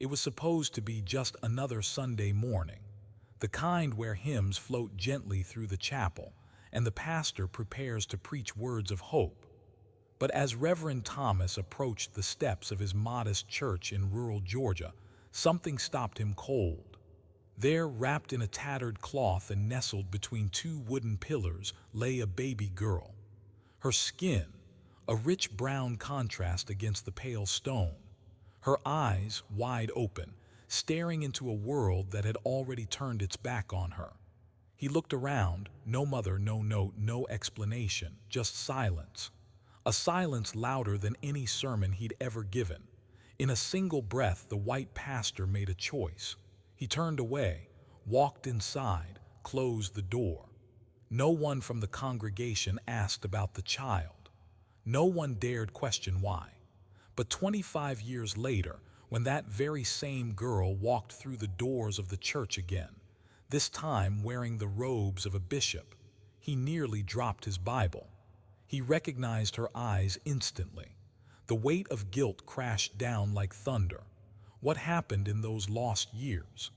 It was supposed to be just another Sunday morning, the kind where hymns float gently through the chapel and the pastor prepares to preach words of hope. But as Reverend Thomas approached the steps of his modest church in rural Georgia, something stopped him cold. There, wrapped in a tattered cloth and nestled between two wooden pillars, lay a baby girl. Her skin, a rich brown contrast against the pale stone. Her eyes wide open, staring into a world that had already turned its back on her. He looked around, no mother, no note, no explanation, just silence. A silence louder than any sermon he'd ever given. In a single breath, the white pastor made a choice. He turned away, walked inside, closed the door. No one from the congregation asked about the child. No one dared question why. But 25 years later, when that very same girl walked through the doors of the church again, this time wearing the robes of a bishop, he nearly dropped his Bible. He recognized her eyes instantly. The weight of guilt crashed down like thunder. What happened in those lost years?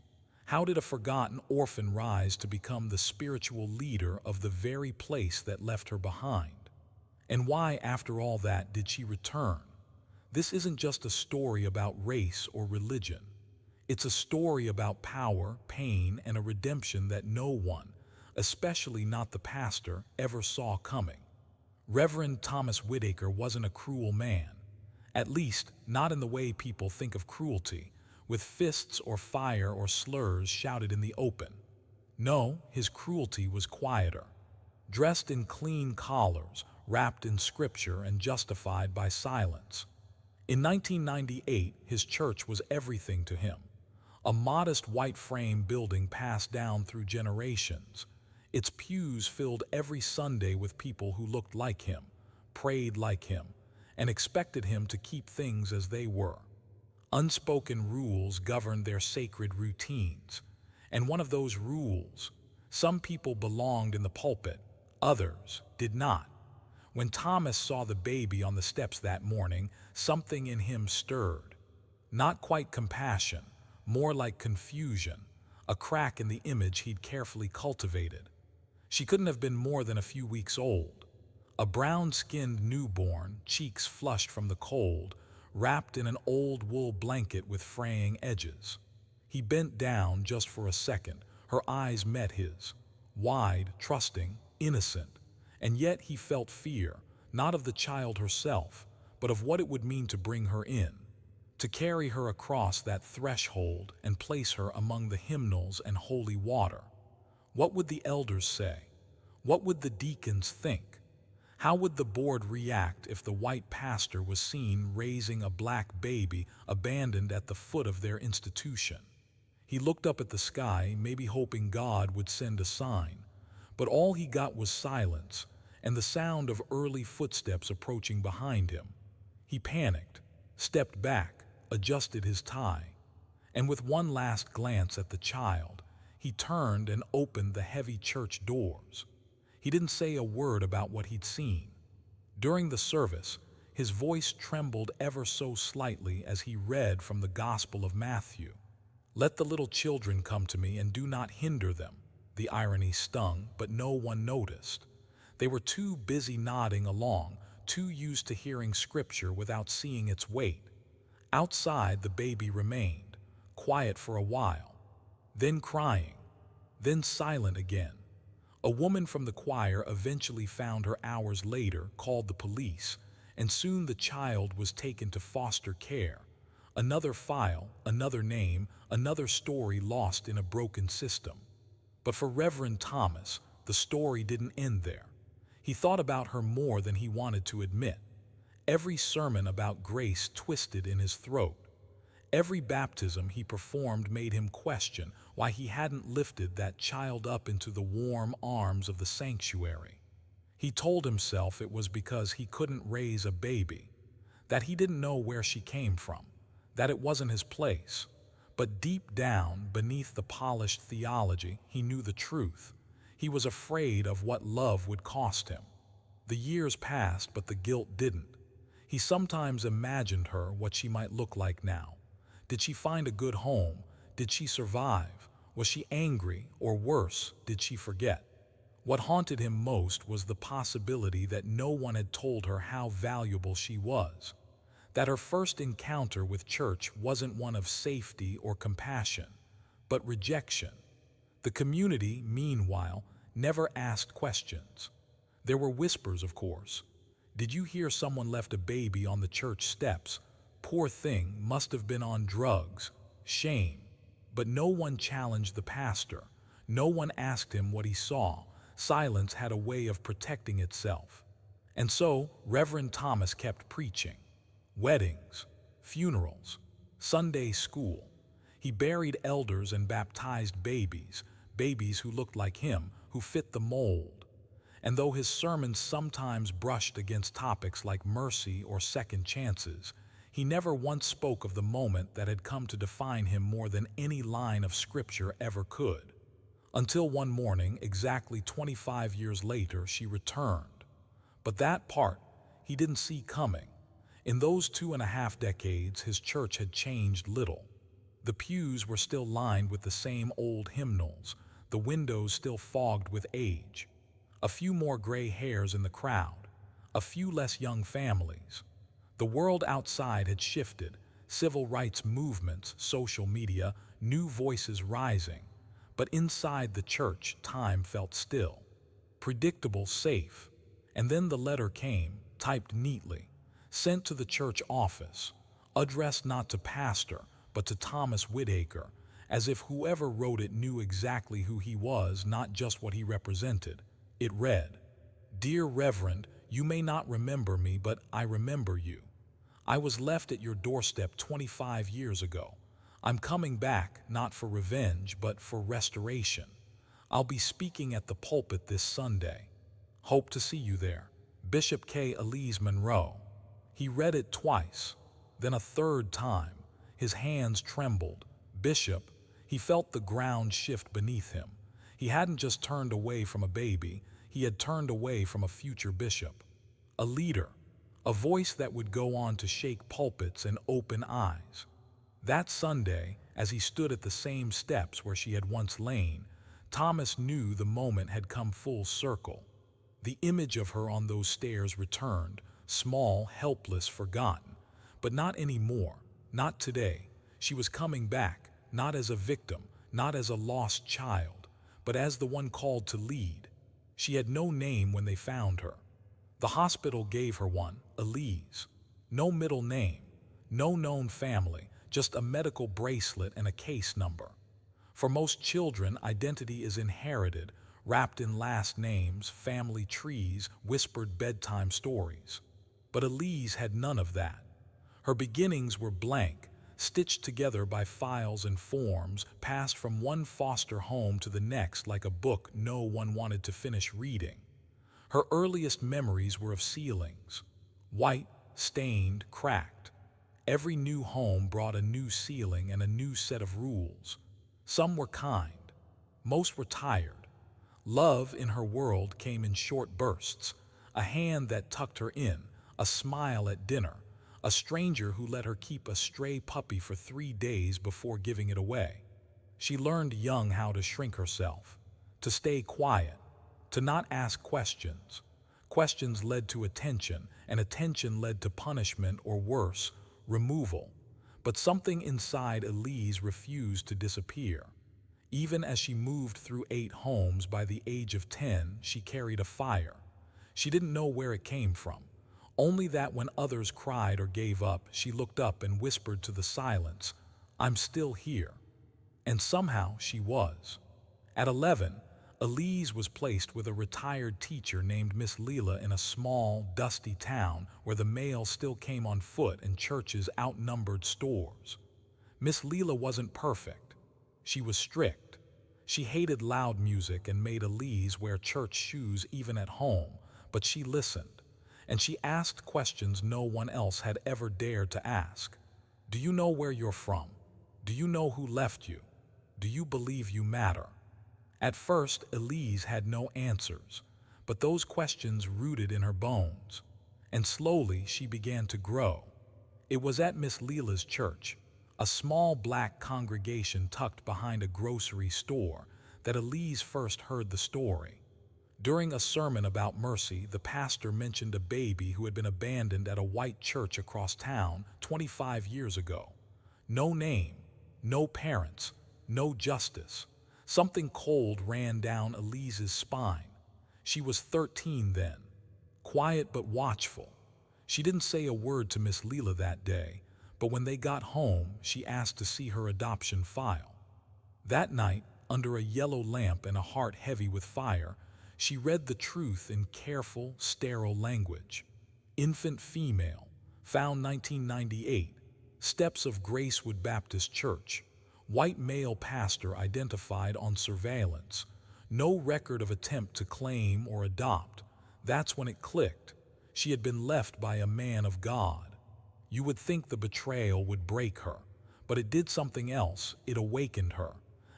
How did a forgotten orphan rise to become the spiritual leader of the very place that left her behind? And why, after all that, did she return? This isn't just a story about race or religion. It's a story about power, pain, and a redemption that no one, especially not the pastor, ever saw coming. Reverend Thomas Whitaker wasn't a cruel man. At least, not in the way people think of cruelty, with fists or fire or slurs shouted in the open. No, his cruelty was quieter. Dressed in clean collars, wrapped in scripture and justified by silence. In 1998, his church was everything to him. A modest white frame building passed down through generations. Its pews filled every Sunday with people who looked like him, prayed like him, and expected him to keep things as they were. Unspoken rules governed their sacred routines. And one of those rules, some people belonged in the pulpit, others did not. When Thomas saw the baby on the steps that morning, something in him stirred. Not quite compassion, more like confusion, a crack in the image he'd carefully cultivated. She couldn't have been more than a few weeks old. A brown-skinned newborn, cheeks flushed from the cold, wrapped in an old wool blanket with fraying edges. He bent down just for a second. Her eyes met his, wide, trusting, innocent. And yet he felt fear, not of the child herself, but of what it would mean to bring her in, to carry her across that threshold and place her among the hymnals and holy water. What would the elders say? What would the deacons think? How would the board react if the white pastor was seen raising a black baby abandoned at the foot of their institution? He looked up at the sky, maybe hoping God would send a sign, but all he got was silence and the sound of early footsteps approaching behind him. He panicked, stepped back, adjusted his tie, and with one last glance at the child, he turned and opened the heavy church doors. He didn't say a word about what he'd seen. During the service, his voice trembled ever so slightly as he read from the Gospel of Matthew. "Let the little children come to me and do not hinder them." The irony stung, but no one noticed. They were too busy nodding along, too used to hearing scripture without seeing its weight. Outside, the baby remained, quiet for a while, then crying, then silent again. A woman from the choir eventually found her hours later, called the police, and soon the child was taken to foster care. Another file, another name, another story lost in a broken system. But for Reverend Thomas, the story didn't end there. He thought about her more than he wanted to admit. Every sermon about grace twisted in his throat. Every baptism he performed made him question why he hadn't lifted that child up into the warm arms of the sanctuary. He told himself it was because he couldn't raise a baby, that he didn't know where she came from, that it wasn't his place. But deep down, beneath the polished theology, he knew the truth. He was afraid of what love would cost him. The years passed, but the guilt didn't. He sometimes imagined her, what she might look like now. Did she find a good home? Did she survive? Was she angry, or worse, did she forget? What haunted him most was the possibility that no one had told her how valuable she was, that her first encounter with church wasn't one of safety or compassion, but rejection. The community, meanwhile, never asked questions. There were whispers, of course. Did you hear someone left a baby on the church steps? Poor thing, must have been on drugs. Shame. But no one challenged the pastor. No one asked him what he saw. Silence had a way of protecting itself. And so, Reverend Thomas kept preaching. Weddings, funerals, Sunday school. He buried elders and baptized babies, babies who looked like him, who fit the mold. And though his sermons sometimes brushed against topics like mercy or second chances, he never once spoke of the moment that had come to define him more than any line of scripture ever could. Until one morning, exactly 25 years later, she returned. But that part he didn't see coming. In those 2.5 decades, his church had changed little. The pews were still lined with the same old hymnals, the windows still fogged with age. A few more gray hairs in the crowd, a few less young families. The world outside had shifted, civil rights movements, social media, new voices rising. But inside the church, time felt still, predictable, safe. And then the letter came, typed neatly, sent to the church office, addressed not to pastor, but to Thomas Whitaker, as if whoever wrote it knew exactly who he was, not just what he represented. It read, "Dear Reverend, you may not remember me, but I remember you. I was left at your doorstep 25 years ago. I'm coming back, not for revenge, but for restoration. I'll be speaking at the pulpit this Sunday. Hope to see you there. Bishop K. Elise Monroe." He read it twice, then a third time. His hands trembled. Bishop, he felt the ground shift beneath him. He hadn't just turned away from a baby, he had turned away from a future bishop. A leader, a voice that would go on to shake pulpits and open eyes. That Sunday, as he stood at the same steps where she had once lain, Thomas knew the moment had come full circle. The image of her on those stairs returned, small, helpless, forgotten. But not anymore, not today. She was coming back, not as a victim, not as a lost child, but as the one called to lead. She had no name when they found her. The hospital gave her one, Elise. No middle name, no known family, just a medical bracelet and a case number. For most children, identity is inherited, wrapped in last names, family trees, whispered bedtime stories. But Elise had none of that. Her beginnings were blank, stitched together by files and forms, passed from one foster home to the next like a book no one wanted to finish reading. Her earliest memories were of ceilings, white, stained, cracked. Every new home brought a new ceiling and a new set of rules. Some were kind, most were tired. Love in her world came in short bursts, a hand that tucked her in, a smile at dinner, a stranger who let her keep a stray puppy for 3 days before giving it away. She learned young how to shrink herself, to stay quiet, to not ask questions. Questions led to attention, and attention led to punishment or worse, removal. But something inside Elise refused to disappear. Even as she moved through 8 homes, by the age of 10, she carried a fire. She didn't know where it came from. Only that when others cried or gave up, she looked up and whispered to the silence, "I'm still here." And somehow she was. At 11, Elise was placed with a retired teacher named Miss Leela in a small, dusty town where the mail still came on foot and churches outnumbered stores. Miss Leela wasn't perfect. She was strict. She hated loud music and made Elise wear church shoes even at home, but she listened. And she asked questions no one else had ever dared to ask. Do you know where you're from? Do you know who left you? Do you believe you matter? At first, Elise had no answers, but those questions rooted in her bones. And slowly she began to grow. It was at Miss Leela's church, a small black congregation tucked behind a grocery store, that Elise first heard the story. During a sermon about mercy, the pastor mentioned a baby who had been abandoned at a white church across town 25 years ago. No name, no parents, no justice. Something cold ran down Elise's spine. She was 13 then, quiet but watchful. She didn't say a word to Miss Leela that day, but when they got home, she asked to see her adoption file. That night, under a yellow lamp and a heart heavy with fire, she read the truth in careful, sterile language. Infant female, found 1998, steps of Gracewood Baptist Church. White male pastor identified on surveillance. No record of attempt to claim or adopt. That's when it clicked. She had been left by a man of God. You would think the betrayal would break her, but it did something else. It awakened her.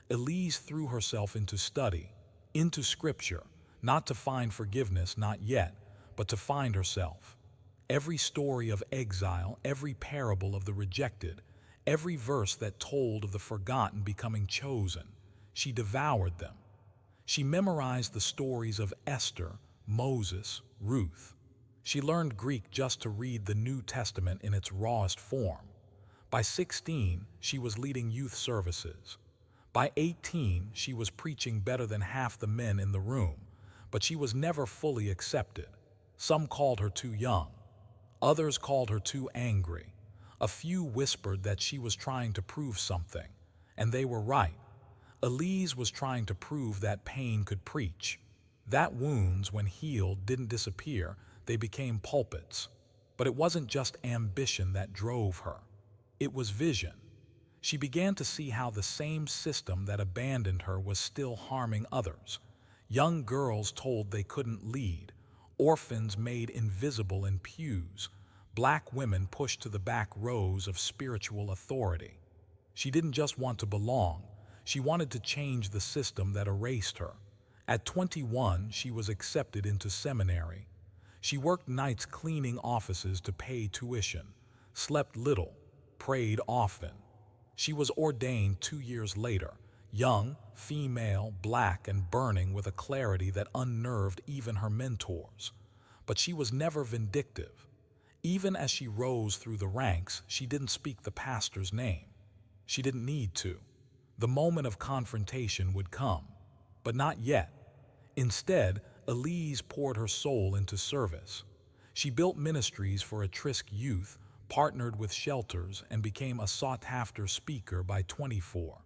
Elise threw herself into study, into scripture, not to find forgiveness, not yet, but to find herself. Every story of exile, every parable of the rejected, every verse that told of the forgotten becoming chosen, she devoured them. She memorized the stories of Esther, Moses, Ruth. She learned Greek just to read the New Testament in its rawest form. By 16, she was leading youth services. By 18, she was preaching better than half the men in the room, but she was never fully accepted. Some called her too young. Others called her too angry. A few whispered that she was trying to prove something, and they were right. Elise was trying to prove that pain could preach. That wounds, when healed, didn't disappear, they became pulpits. But it wasn't just ambition that drove her. It was vision. She began to see how the same system that abandoned her was still harming others. Young girls told they couldn't lead, orphans made invisible in pews, black women pushed to the back rows of spiritual authority. She didn't just want to belong, she wanted to change the system that erased her. At 21, she was accepted into seminary. She worked nights cleaning offices to pay tuition, slept little, prayed often. She was ordained 2 years later, young, female, black, and burning with a clarity that unnerved even her mentors. But she was never vindictive. Even as she rose through the ranks, she didn't speak the pastor's name. She didn't need to. The moment of confrontation would come, but not yet. Instead, Elise poured her soul into service. She built ministries for at-risk youth, partnered with shelters, and became a sought-after speaker by 24.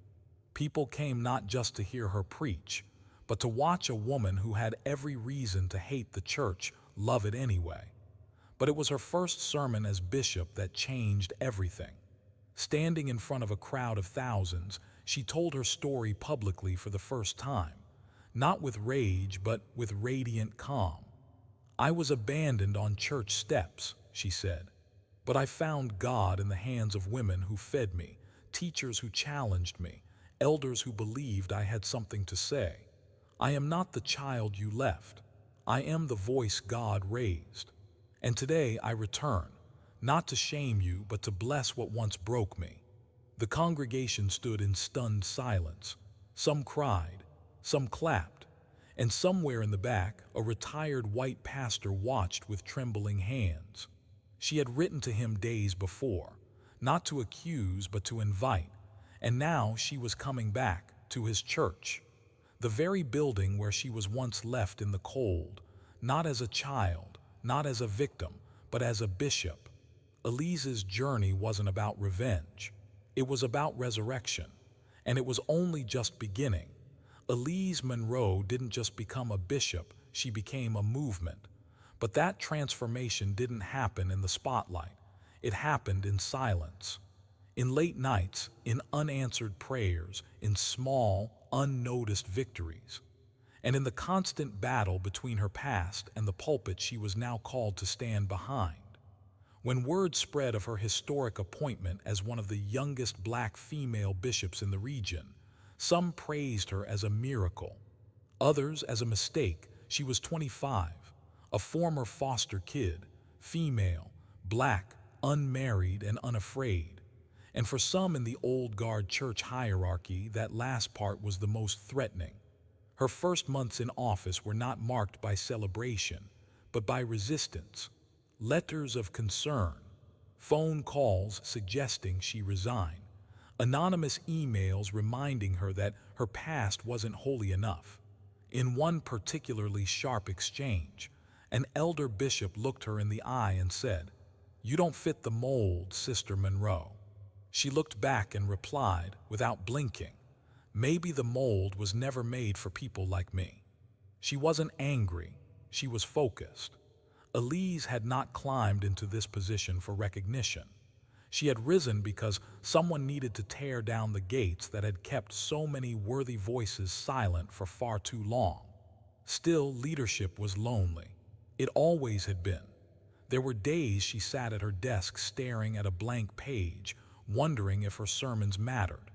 People came not just to hear her preach, but to watch a woman who had every reason to hate the church love it anyway. But it was her first sermon as bishop that changed everything. Standing in front of a crowd of thousands, she told her story publicly for the first time, not with rage, but with radiant calm. I was abandoned on church steps, she said, but I found God in the hands of women who fed me, teachers who challenged me, elders who believed I had something to say. I am not the child you left. I am the voice God raised. And today I return, not to shame you, but to bless what once broke me. The congregation stood in stunned silence. Some cried, some clapped, and somewhere in the back, a retired white pastor watched with trembling hands. She had written to him days before, not to accuse, but to invite, and now she was coming back to his church, the very building where she was once left in the cold, not as a child, not as a victim, but as a bishop. Elise's journey wasn't about revenge. It was about resurrection, and it was only just beginning. Elise Monroe didn't just become a bishop, she became a movement. But that transformation didn't happen in the spotlight. It happened in silence. In late nights, in unanswered prayers, in small, unnoticed victories. And in the constant battle between her past and the pulpit she was now called to stand behind. When word spread of her historic appointment as one of the youngest black female bishops in the region, some praised her as a miracle, others as a mistake. She was 25, a former foster kid, female, black, unmarried, and unafraid. And for some in the old guard church hierarchy, that last part was the most threatening. Her first months in office were not marked by celebration, but by resistance. Letters of concern, phone calls suggesting she resign, anonymous emails reminding her that her past wasn't holy enough. In one particularly sharp exchange, an elder bishop looked her in the eye and said, "You don't fit the mold, Sister Monroe." She looked back and replied, without blinking, "Maybe the mold was never made for people like me." She wasn't angry, she was focused. Elise had not climbed into this position for recognition. She had risen because someone needed to tear down the gates that had kept so many worthy voices silent for far too long. Still, leadership was lonely. It always had been. There were days she sat at her desk staring at a blank page, wondering if her sermons mattered.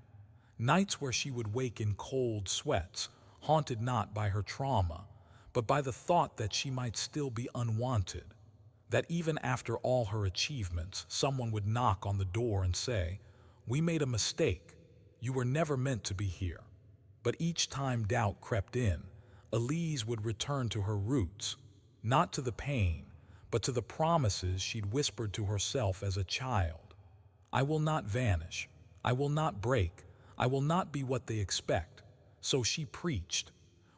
Nights where she would wake in cold sweats, haunted not by her trauma, but by the thought that she might still be unwanted. That even after all her achievements, someone would knock on the door and say, "We made a mistake. You were never meant to be here." But each time doubt crept in, Elise would return to her roots, not to the pain, but to the promises she'd whispered to herself as a child. "I will not vanish. I will not break. I will not be what they expect." So she preached.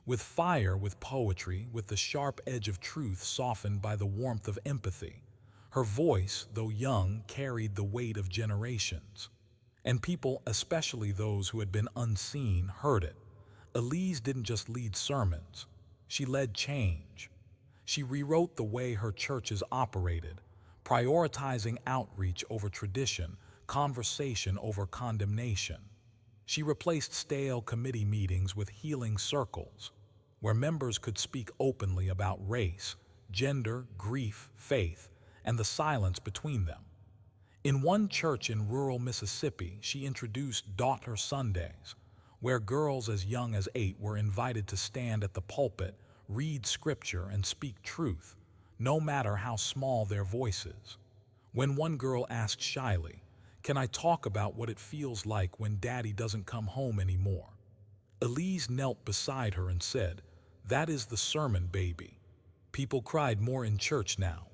With fire, with poetry, with the sharp edge of truth softened by the warmth of empathy. Her voice, though young, carried the weight of generations. And people, especially those who had been unseen, heard it. Elise didn't just lead sermons. She led change. She rewrote the way her churches operated, prioritizing outreach over tradition, conversation over condemnation. She replaced stale committee meetings with healing circles, where members could speak openly about race, gender, grief, faith, and the silence between them. In one church in rural Mississippi, she introduced Daughter Sundays, where girls as young as 8 were invited to stand at the pulpit, read scripture, and speak truth, no matter how small their voices. When one girl asked shyly, "Can I talk about what it feels like when Daddy doesn't come home anymore?" Elise knelt beside her and said, "That is the sermon, baby." People cried more in church now,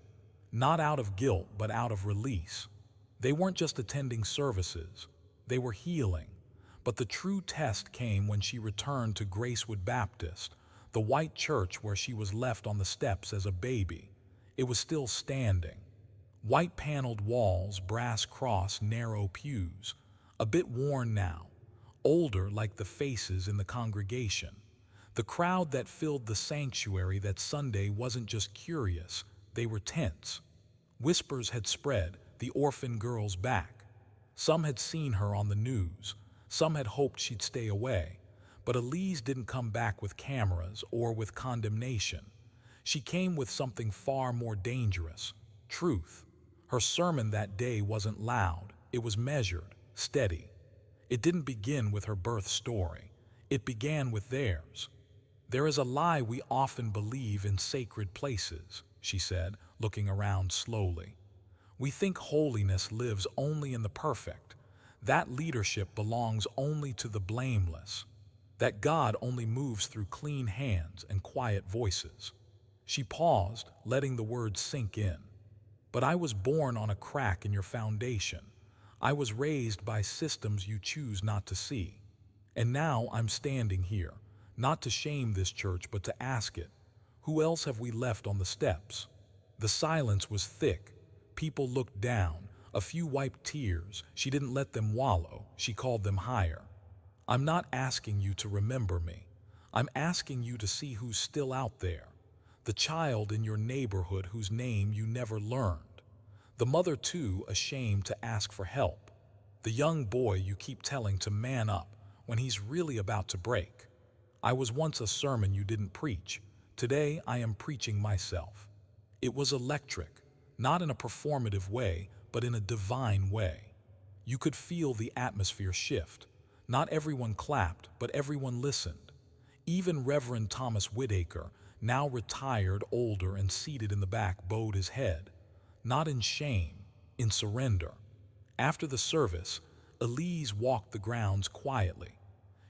not out of guilt but out of release. They weren't just attending services, they were healing. But the true test came when she returned to Gracewood Baptist, the white church where she was left on the steps as a baby. It was still standing. White paneled walls, brass cross, narrow pews, a bit worn now, older like the faces in the congregation. The crowd that filled the sanctuary that Sunday wasn't just curious, they were tense. Whispers had spread, the orphan girl's back. Some had seen her on the news, some had hoped she'd stay away, but Elise didn't come back with cameras or with condemnation. She came with something far more dangerous, truth. Her sermon that day wasn't loud, it was measured, steady. It didn't begin with her birth story, it began with theirs. "There is a lie we often believe in sacred places," she said, looking around slowly. "We think holiness lives only in the perfect, that leadership belongs only to the blameless, that God only moves through clean hands and quiet voices." She paused, letting the words sink in. "But I was born on a crack in your foundation. I was raised by systems you choose not to see. And now I'm standing here, not to shame this church, but to ask it, who else have we left on the steps?" The silence was thick. People looked down. A few wiped tears. She didn't let them wallow. She called them higher. "I'm not asking you to remember me. I'm asking you to see who's still out there. The child in your neighborhood whose name you never learned. The mother too, ashamed to ask for help. The young boy you keep telling to man up when he's really about to break. I was once a sermon you didn't preach. Today I am preaching myself." It was electric, not in a performative way, but in a divine way. You could feel the atmosphere shift. Not everyone clapped, but everyone listened. Even Reverend Thomas Whitaker, now retired, older, and seated in the back, bowed his head, not in shame, in surrender. After the service, Elise walked the grounds quietly.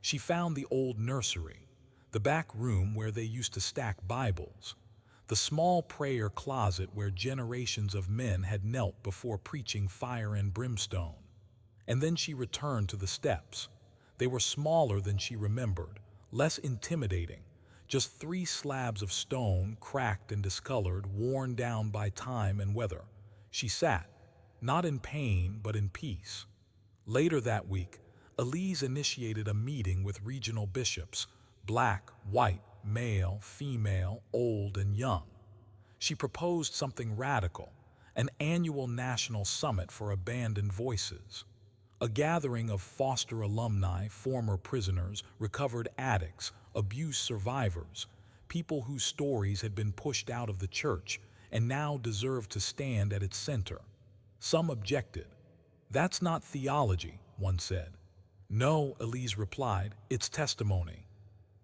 She found the old nursery, the back room where they used to stack Bibles, the small prayer closet where generations of men had knelt before preaching fire and brimstone. And then she returned to the steps. They were smaller than she remembered, less intimidating, just 3 slabs of stone, cracked and discolored, worn down by time and weather. She sat, not in pain but in peace. Later that week, Elise initiated a meeting with regional bishops, black, white, male, female, old and young. She proposed something radical, an annual national summit for abandoned voices. A gathering of foster alumni, former prisoners, recovered addicts, abuse survivors, people whose stories had been pushed out of the church and now deserved to stand at its center. Some objected. "That's not theology," one said. "No," Elise replied, "it's testimony."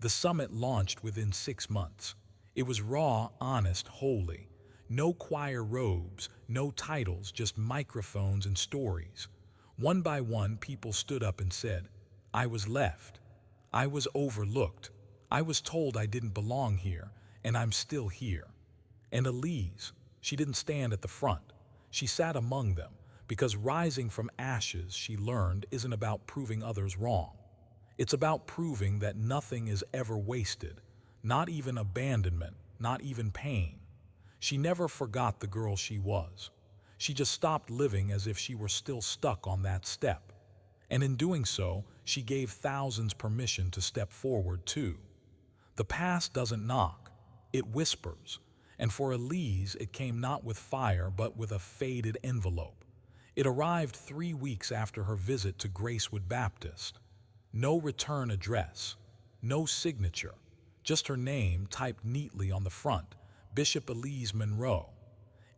The summit launched within 6 months. It was raw, honest, holy. No choir robes, no titles, just microphones and stories. One by one, people stood up and said, "I was left. I was overlooked. I was told I didn't belong here, and I'm still here." And Elise, she didn't stand at the front. She sat among them, because rising from ashes, she learned, isn't about proving others wrong. It's about proving that nothing is ever wasted, not even abandonment, not even pain. She never forgot the girl she was. She just stopped living as if she were still stuck on that step. And in doing so, she gave thousands permission to step forward too. The past doesn't knock, it whispers. And for Elise, it came not with fire, but with a faded envelope. It arrived 3 weeks after her visit to Gracewood Baptist. No return address, no signature, just her name typed neatly on the front, Bishop Elise Monroe.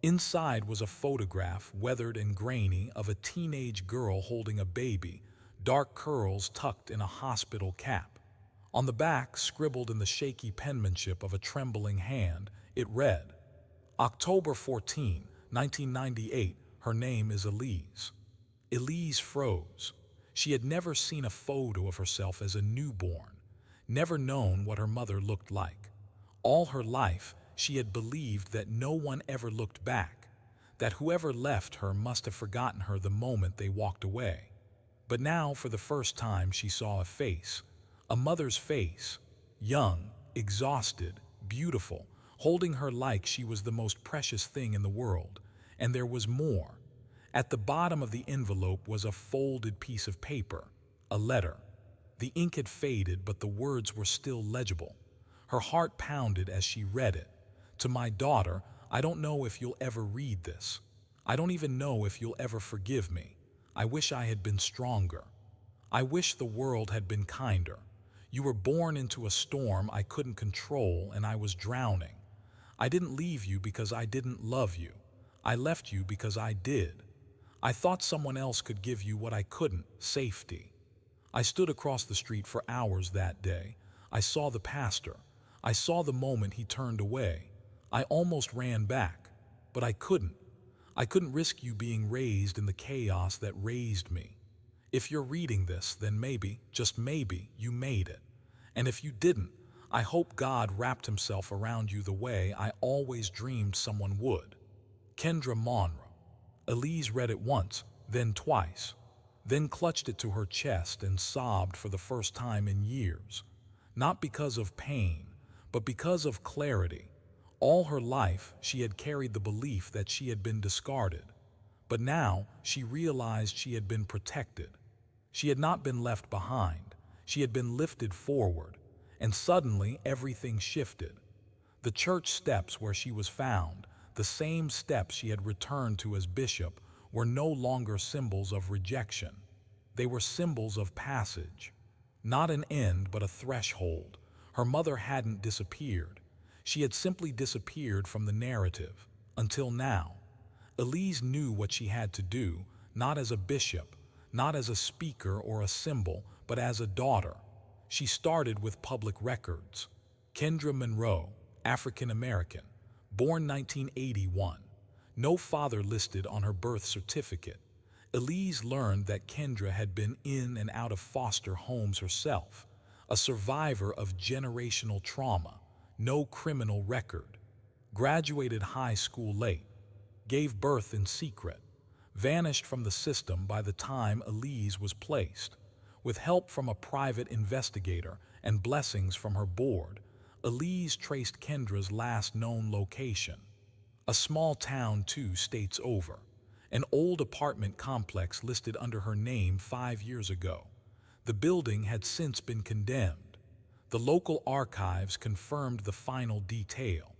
Inside was a photograph, weathered and grainy, of a teenage girl holding a baby, dark curls tucked in a hospital cap. On the back, scribbled in the shaky penmanship of a trembling hand, it read, "October 14, 1998, her name is Elise." Elise froze. She had never seen a photo of herself as a newborn, never known what her mother looked like. All her life, she had believed that no one ever looked back, that whoever left her must have forgotten her the moment they walked away. But now, for the first time, she saw a mother's face, young, exhausted, beautiful, holding her like she was the most precious thing in the world. And there was more. At the bottom of the envelope was a folded piece of paper, a letter. The ink had faded, but the words were still legible. Her heart pounded as she read it. "To my daughter, I don't know if you'll ever read this. I don't even know if you'll ever forgive me. I wish I had been stronger. I wish the world had been kinder. You were born into a storm I couldn't control, and I was drowning. I didn't leave you because I didn't love you. I left you because I did. I thought someone else could give you what I couldn't, safety. I stood across the street for hours that day. I saw the pastor. I saw the moment he turned away. I almost ran back, but I couldn't. I couldn't risk you being raised in the chaos that raised me. If you're reading this, then maybe, just maybe, you made it. And if you didn't, I hope God wrapped himself around you the way I always dreamed someone would. Kendra Monroe." Elise read it once, then twice, then clutched it to her chest and sobbed for the first time in years. Not because of pain, but because of clarity. All her life, she had carried the belief that she had been discarded. But now, she realized she had been protected. She had not been left behind. She had been lifted forward. And suddenly, everything shifted. The church steps where she was found, the same steps she had returned to as bishop, were no longer symbols of rejection. They were symbols of passage. Not an end, but a threshold. Her mother hadn't disappeared. She had simply disappeared from the narrative, until now. Elise knew what she had to do, not as a bishop, not as a speaker or a symbol, but as a daughter. She started with public records. Kendra Monroe, African American, born 1981. No father listed on her birth certificate. Elise learned that Kendra had been in and out of foster homes herself, a survivor of generational trauma, no criminal record, graduated high school late, gave birth in secret, vanished from the system by the time Elise was placed. With help from a private investigator and blessings from her board, Elise traced Kendra's last known location, a small town 2 states over, an old apartment complex listed under her name 5 years ago. The building had since been condemned. The local archives confirmed the final detail.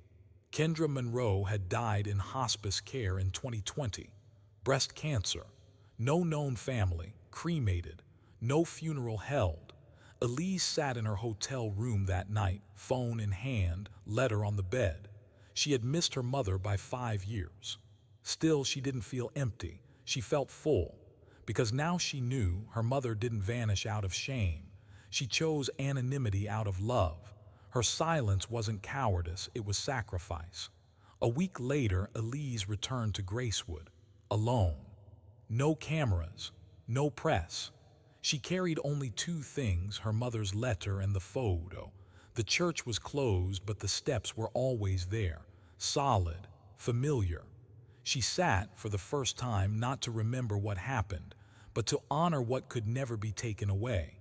Kendra Monroe had died in hospice care in 2020. Breast cancer. No known family. Cremated. No funeral held. Elise sat in her hotel room that night, phone in hand, letter on the bed. She had missed her mother by 5 years. Still, she didn't feel empty. She felt full. Because now she knew her mother didn't vanish out of shame. She chose anonymity out of love. Her silence wasn't cowardice, it was sacrifice. A week later, Elise returned to Gracewood, alone. No cameras, no press. She carried only 2 things, her mother's letter and the photo. The church was closed, but the steps were always there, solid, familiar. She sat for the first time not to remember what happened, but to honor what could never be taken away.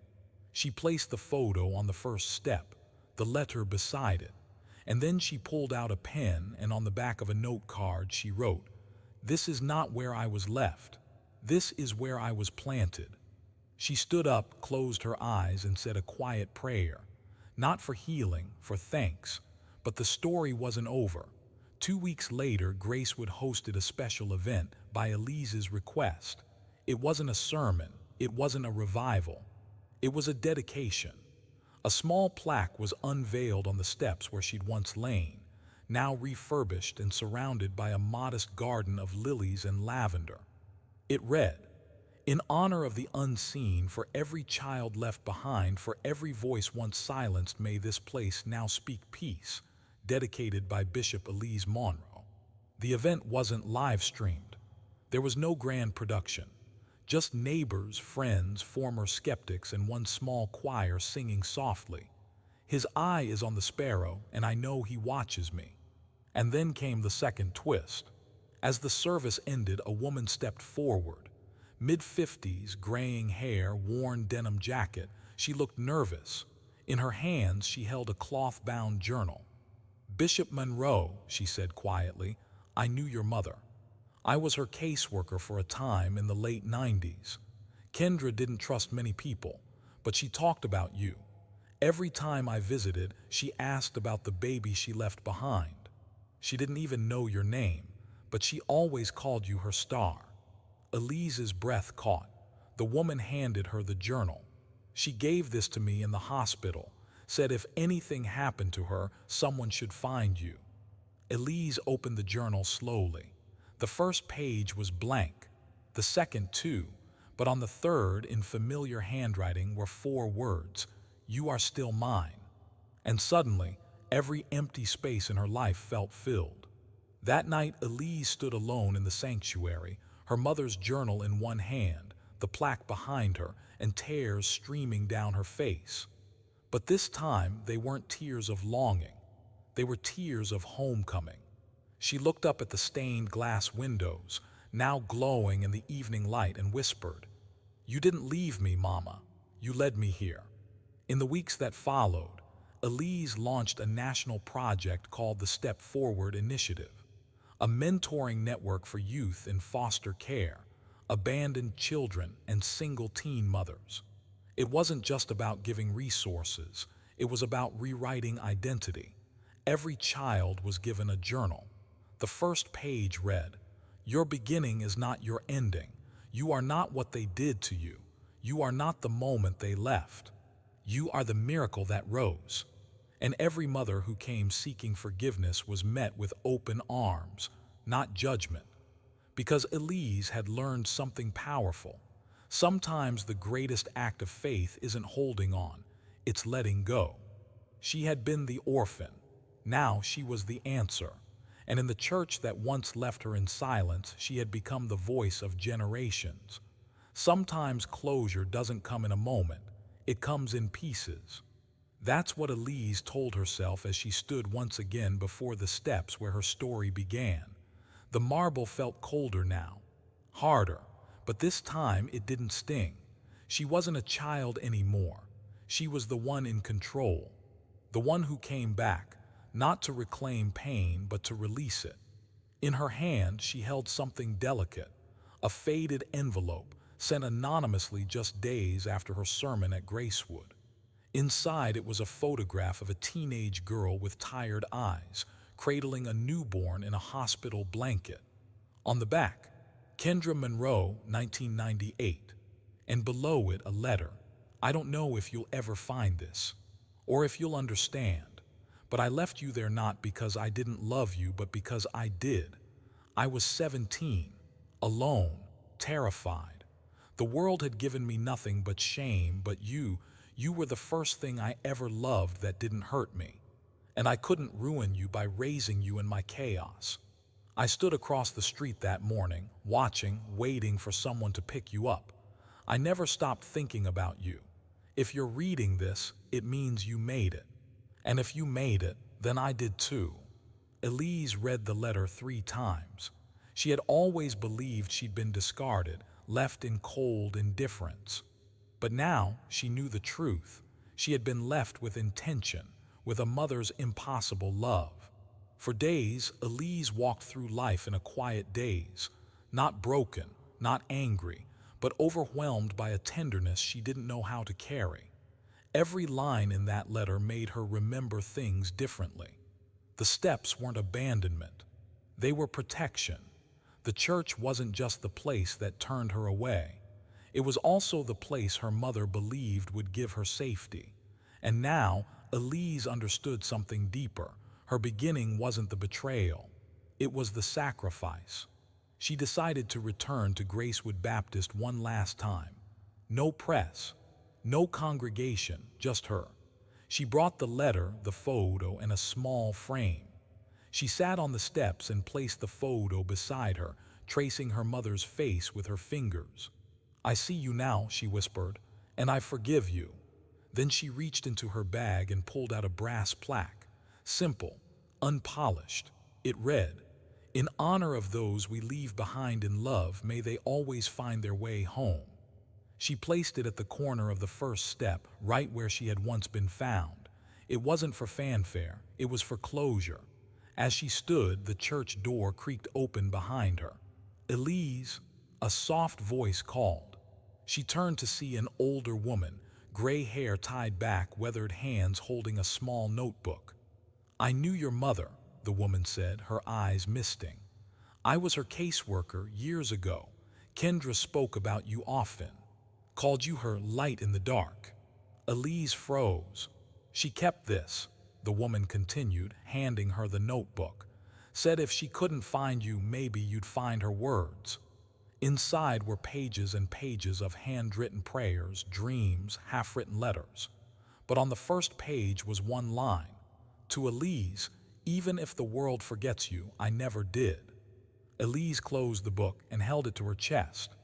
She placed the photo on the first step, the letter beside it, and then she pulled out a pen and on the back of a note card she wrote, "This is not where I was left. This is where I was planted." She stood up, closed her eyes, and said a quiet prayer. Not for healing, for thanks. But the story wasn't over. 2 weeks later, Gracewood hosted a special event by Elise's request. It wasn't a sermon. It wasn't a revival. It was a dedication. A small plaque was unveiled on the steps where she'd once lain, now refurbished and surrounded by a modest garden of lilies and lavender. It read, "In honor of the unseen, for every child left behind, for every voice once silenced, may this place now speak peace," dedicated by Bishop Elise Monroe. The event wasn't live-streamed. There was no grand production. Just neighbors, friends, former skeptics, and one small choir singing softly. "His eye is on the sparrow, and I know he watches me." And then came the second twist. As the service ended, a woman stepped forward. Mid-50s, graying hair, worn denim jacket, she looked nervous. In her hands, she held a cloth-bound journal. "Bishop Monroe," she said quietly, "I knew your mother. I was her caseworker for a time in the late 90s. Kendra didn't trust many people, but she talked about you. Every time I visited, she asked about the baby she left behind. She didn't even know your name, but she always called you her star." Elise's breath caught. The woman handed her the journal. "She gave this to me in the hospital, said if anything happened to her, someone should find you." Elise opened the journal slowly. The first page was blank, the second too, but on the third, in familiar handwriting, were 4 words, "You are still mine." And suddenly, every empty space in her life felt filled. That night, Elise stood alone in the sanctuary, her mother's journal in one hand, the plaque behind her, and tears streaming down her face. But this time, they weren't tears of longing. They were tears of homecoming. She looked up at the stained glass windows, now glowing in the evening light, and whispered, "You didn't leave me, Mama. You led me here." In the weeks that followed, Elise launched a national project called the Step Forward Initiative, a mentoring network for youth in foster care, abandoned children, and single teen mothers. It wasn't just about giving resources, it was about rewriting identity. Every child was given a journal. The first page read, "Your beginning is not your ending. You are not what they did to you. You are not the moment they left. You are the miracle that rose." And every mother who came seeking forgiveness was met with open arms, not judgment. Because Elise had learned something powerful. Sometimes the greatest act of faith isn't holding on, it's letting go. She had been the orphan. Now she was the answer. and in the church that once left her in silence, she had become the voice of generations. Sometimes closure doesn't come in a moment, it comes in pieces. That's what Elise told herself as she stood once again before the steps where her story began. The marble felt colder now, harder, but this time it didn't sting. She wasn't a child anymore. She was the one in control, the one who came back, not to reclaim pain, but to release it. In her hand, she held something delicate, a faded envelope sent anonymously just days after her sermon at Gracewood. Inside, it was a photograph of a teenage girl with tired eyes, cradling a newborn in a hospital blanket. On the back, Kendra Monroe, 1998. And below it, a letter. I don't know if you'll ever find this, or if you'll understand, but I left you there not because I didn't love you, but because I did. I was 17, alone, terrified. The world had given me nothing but shame, but you were the first thing I ever loved that didn't hurt me. And I couldn't ruin you by raising you in my chaos. I stood across the street that morning, watching, waiting for someone to pick you up. I never stopped thinking about you. If you're reading this, it means you made it. And if you made it, then I did too. Elise read the letter 3 times. She had always believed she'd been discarded, left in cold indifference. But now she knew the truth. She had been left with intention, with a mother's impossible love. For days, Elise walked through life in a quiet daze, not broken, not angry, but overwhelmed by a tenderness she didn't know how to carry. Every line in that letter made her remember things differently. The steps weren't abandonment. They were protection. The church wasn't just the place that turned her away. It was also the place her mother believed would give her safety. And now, Elise understood something deeper. Her beginning wasn't the betrayal. It was the sacrifice. She decided to return to Gracewood Baptist one last time. No press, no congregation, just her. She brought the letter, the photo, and a small frame. She sat on the steps and placed the photo beside her, tracing her mother's face with her fingers. I see you now, she whispered, and I forgive you. Then she reached into her bag and pulled out a brass plaque. Simple, unpolished. It read, "In honor of those we leave behind in love, may they always find their way home." She placed it at the corner of the first step, right where she had once been found. It wasn't for fanfare, it was for closure. As she stood, the church door creaked open behind her. "Elise," a soft voice called. She turned to see an older woman, gray hair tied back, weathered hands holding a small notebook. "I knew your mother," the woman said, her eyes misting. "I was her caseworker years ago. Kendra spoke about you often. Called you her light in the dark." Elise froze. "She kept this," the woman continued, handing her the notebook. "Said if she couldn't find you, maybe you'd find her words." Inside were pages and pages of handwritten prayers, dreams, half-written letters. But on the first page was one line. "To Elise, even if the world forgets you, I never did." Elise closed the book and held it to her chest.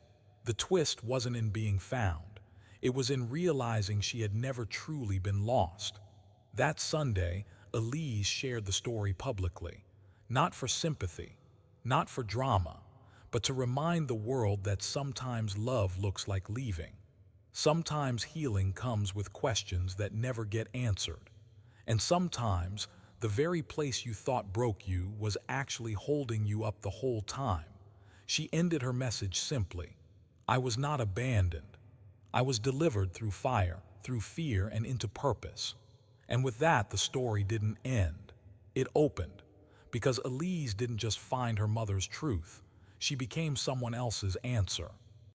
The twist wasn't in being found. It was in realizing she had never truly been lost. That Sunday, Elise shared the story publicly. Not for sympathy, not for drama, but to remind the world that sometimes love looks like leaving. Sometimes healing comes with questions that never get answered. And sometimes, the very place you thought broke you was actually holding you up the whole time. She ended her message simply. "I was not abandoned. I was delivered through fire, through fear, and into purpose." And with that, the story didn't end. It opened. Because Elise didn't just find her mother's truth. She became someone else's answer.